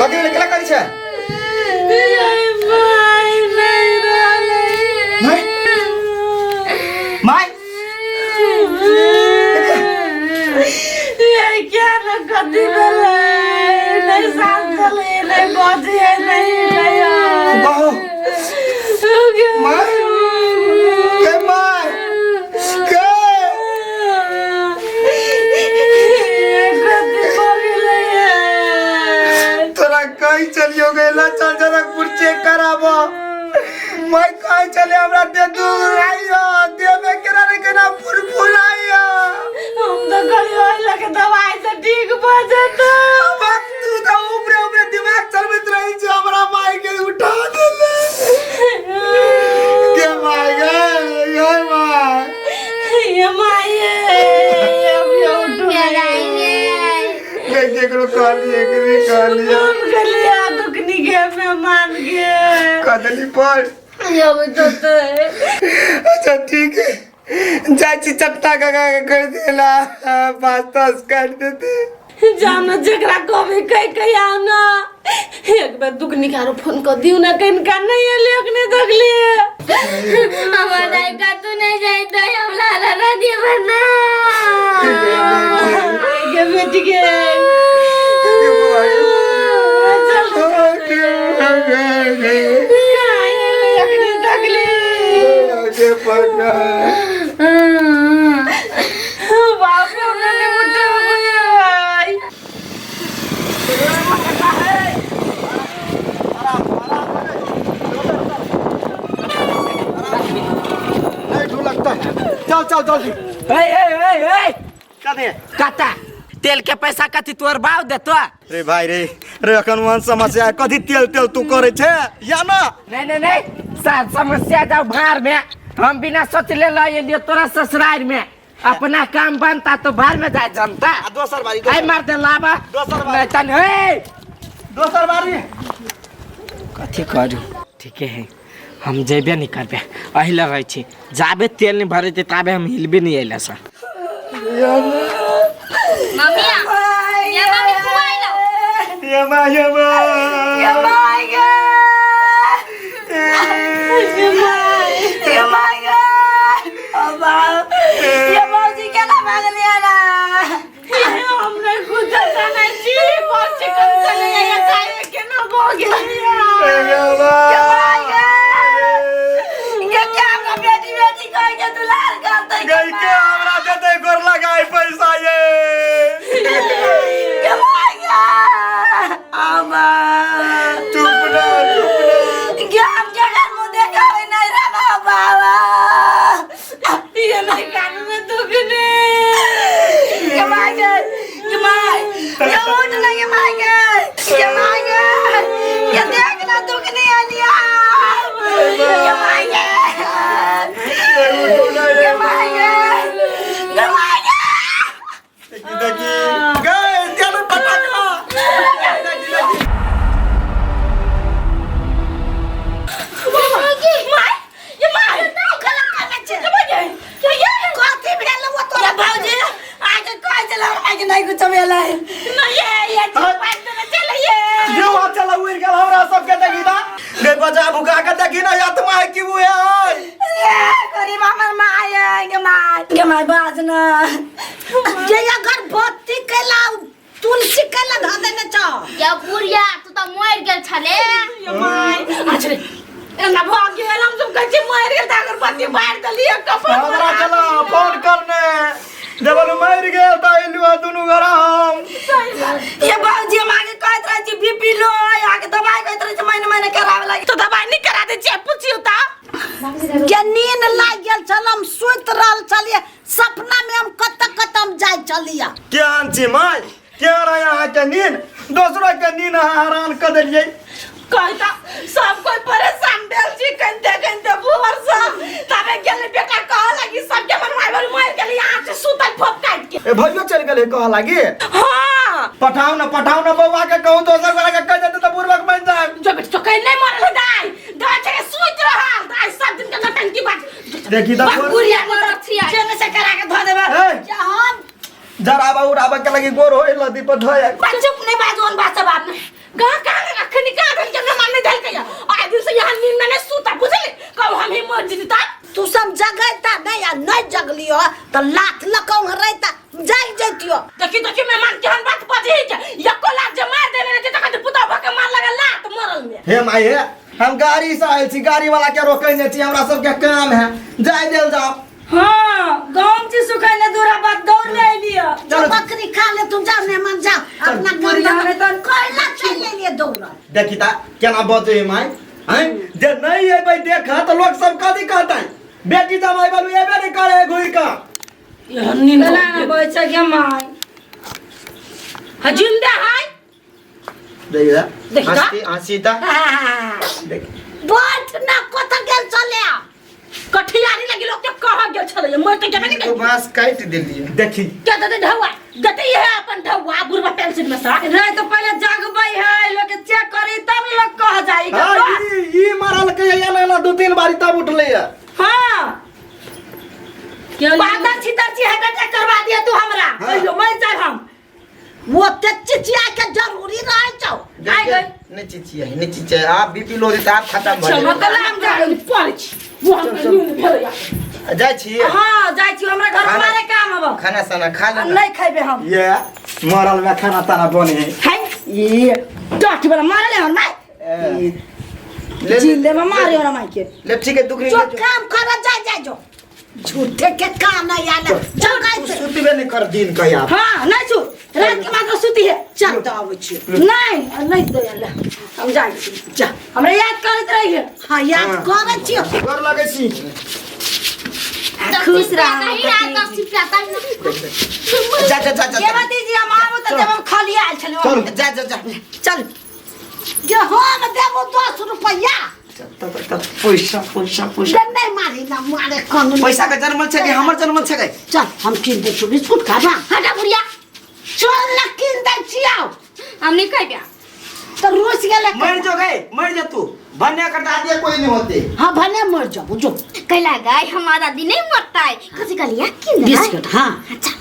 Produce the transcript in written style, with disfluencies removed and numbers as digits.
कथी भेलै केला करै छै माय माय क्या न कथी भेलै नहीं साथ चले नहीं बजे नहीं बाहो माय के माय के तोरा कहीं चलियो गेला चल जनकपुर चेक कराबो मैं कहीं चले हमरा दे दूर आइयो दे में केना रे केना फुल आइयो हम तो गलियो लगे दवाई से ठीक बजे तो बात तू तो ऊपर ऊपर दिमाग चलबत रही छ हमरा माय के उठा देले के माय गे ये माय अब ये उठो केकरो कहलिए हम गलिया दुखनी के मेहमान के कदली पर अच्छा ठीक है चाची चट्टा का कर देला पास्ता काट देते जानो जकरा कभी कह आना एक बार दुखनी कारो फोन कर दियो ना कहीं का नहीं है लेकने दगली हमारा का तू नहीं जाए तो हम लाला ना दिए बना के बेटी के लेकने दगली बाप रे हमने मुट्ठा भाई चल चल जल्दी कदे काटा तेल के पैसा कथी तोर बाव देतो रे भाई रे रे अखन वन समस्या है कथी तेल तेल तू करे छे या ना नहीं साथ समस्या जाओ भार में हम बिना सोचले लाए लिए तोरा ससुराल में अपना काम बनता तो बाहर में जाए जनता दोसर बारी आई मार दे लाबा दोसर बारी नहीं तन हे दोसर बारी कथी करू ठीक है हम जेबे नहीं करबे अहिला रह छी जाबे तेल नहीं भरे ते ताबे हम हिलबे नहीं आइला सा मम्मी ये मम्मी खुआई लो ये मां ये मौजी के ना मांग लिया ना हमने खुद जाना जी मौजी कब चले गए खाए के ना हो गया ये क्या का बेटी कह के दुलार करते गई के हमरा देते गोर लगाई पैसा ये चुप ना क्या हम क्या घर मुंह देखा हुई नहीं रहा बाबा ये नहीं कान में दुखने ये मांगे ये उठ ना ये मांगे ये देखना दुखने आलिया ये मांगे देखी गए तेल पटाखा नहीं कुछ मेला है नहीं ये चला उड़ गेल हमरा सब के देखी ना गे बजा भुका के देखी ना आत्मा है कि वो है गरीब हमर माय के माय बाजना ये घर भक्ति केला तुलसी केला ध देने छ या बुढ़िया तू तो मर गेल छले ये माय अच्छा एना भाग गेल हम सब कच्चे मर गेल अगर पति मार दलिए कफन हमरा चला फोन करने जबल मर गए त इलुआ दुनु घरा हम ये बाबूजी मांगे कहत रहे छी बीपी लो आके दवाई कहत रहे छी महीने करावे लागी तो दवाई नहीं करा दे छी पूछियो ता के नींद लाग गेल छलम सुत रहल छलिए सपना में हम कतम जाय छलिए क्या छी माय क्या रहा है के नींद दूसरा के नींद हैरान कर देलिए कहता सब कोई परेशान भेल छी कंते भोर से तबे गेले बेकार कह लागी सब के मन मार गेली आज सुतल फोप काट के ए भइयो चल गेले कह लागी हां पठाओ ना बौआ के कहूं दोसर वाला के कह देते त बुरबक बन जाए देखी दा गोर बुढ़िया को चेन से करा के धो देबे जा हम जरा बा उड़ाबा के लगी गोर होई लदी पर धोया बच्चों ने बाजोन बात बाप ने गा का अखनी का ढल के मन में धल के आ दिन से यहां नींद में सूता बुझले कब हम ही मर जिता तू सब जगहता नहीं या नहीं जगलियो तो लात लकौ रहता जाग जतियो देखी मेहमान केहन बात बजे के एको लात जे मार देने रे त कत पुता भके मार लगा लात मरल में हे माई हे हम गाड़ी से आयल छी गाड़ी वाला के रोकै नै छी हमरा सब के काम है जाय देल जाओ हां गांव से सुखाने दूरा बात दौड़ ले लियो जो बकरी खा ले तुम जाओ मेहमान जाओ अपना काम में तो कोयला खेले लिए दौड़ा देखी ता केना बजे माई हैं जे नहीं एबै देखा तो लोग सब कथि कहतै बेटी जमाई बालू एबे नहीं करे घुई का यह नींद ना बैठ के माई हजिंदा है देखिदा देखी ता? हंसी ता देख बैठ ना कोथा गेल चले कठियारी लगी लोग के कह गेल छले मर के जमे तो बांस काट देलिए देखी क्या दे ढवा गते ये है अपन ढवा बुरबा पेंसिल में सा नहीं तो पहले जगबै है लोग के चेक करी तब लोग कह जाएगा हां ई मारल के या ना दो तीन बारी तब उठले हां क्या बादा छितर छी है बेटा करवा दिया तू हमरा कहियो मैं जाय हम वो ते चिचिया के जरूरी रह जाओ आई गई नहीं चिचिया आप बीपी लो देता आप खत्म भ चलो तो हम जाय पहुंच वो हम नींद भेलया जाय छी हां जाय छी हमरा घर मारे काम हबो खाना साना खा ले नहीं खाइबे हम ये मरल में खाना ताना बने है ये डाट वाला मारले हम नहीं जिंदे में मारे हमरा माई के ले ठीक है दुखरी जो काम कर जा जो झूठे के काम नहीं आले चल गए सुतबे नहीं कर दिन का यार हां नहीं छु रात के मात्र सुती है चल तो आवे छी नहीं दे ले हम जाई जा हमरा याद करत रहिए हां याद करे छी कर लगे छी खुश रह नहीं रात 10 चिपलाता जा के बात जी हम आबो त जब हम खाली आइल छलो जा चल ये हम देबो 10 रुपया पैसा नहीं मारी ना मारे कानून पैसा का जन्म छे कि हमर जन्म छे चल हम किन दे छु बिस्कुट खाबा हटा बुढ़िया चल ना किन दे छियाओ हम नहीं खाइबे तो रोज गेले मर जा तू भन्ने कर दादी कोई नहीं होते हां भने मर जाबो जो कैला गाय हमारा दिन नहीं मरता है कसी का लिया किन बिस्कुट हां अच्छा